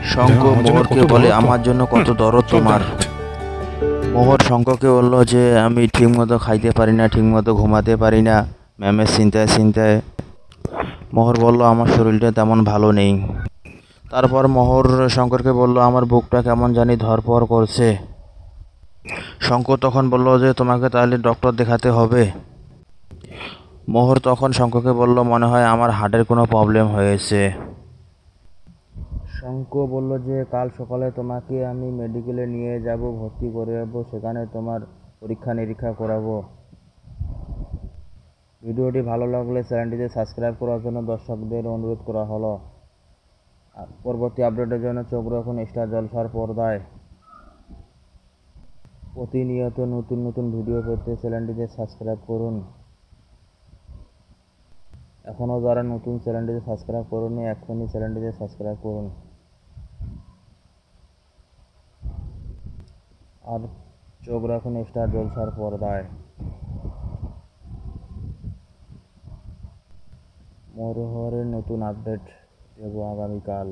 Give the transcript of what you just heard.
শঙ্খ মোহরকে বলে, আমার জন্য কত দরদ তোমার। মোহর শঙ্খকে বলল যে আমি ঠিকমতো খাইতে পারি না, ঠিকমতো ঘুমাতে পারি না, ম্যামের চিন্তায় চিন্তায়। মোহর বলল, আমার শরীরটা তেমন ভালো নেই। তারপর মোহর শঙ্করকে বলল, আমার বুকটা কেমন জানি ধড়ফড় করছে। শঙ্কর তখন বলল যে তোমাকে তাহলে ডক্টর দেখাতে হবে। মোহর তখন শঙ্করকে বলল, মনে হয় আমার হার্টের কোনো প্রবলেম হয়েছে। শঙ্খ বলল যে কাল সকালে তোমাকে আমি মেডিকেলে নিয়ে যাব, ভর্তি করে যাবো, সেখানে তোমার পরীক্ষা নিরীক্ষা করাবো। ভিডিওটি ভালো লাগলে চ্যানেলটিতে সাবস্ক্রাইব করার জন্য দর্শকদের অনুরোধ করা হলো। পরবর্তী আপডেটের জন্য চোখ রাখুন স্টার জলসার পর্দায়। প্রতিনিয়ত নতুন নতুন ভিডিও পেতে চ্যানেলটিতে সাবস্ক্রাইব করুন। এখনও যারা নতুন চ্যানেলটিতে সাবস্ক্রাইব করুননি, এখনই চ্যানেলটিতে সাবস্ক্রাইব করুন। আর চোখ রাখুন স্টার জলসার পর্দায়। মোহরের নতুন আপডেট দেবো আগামীকাল।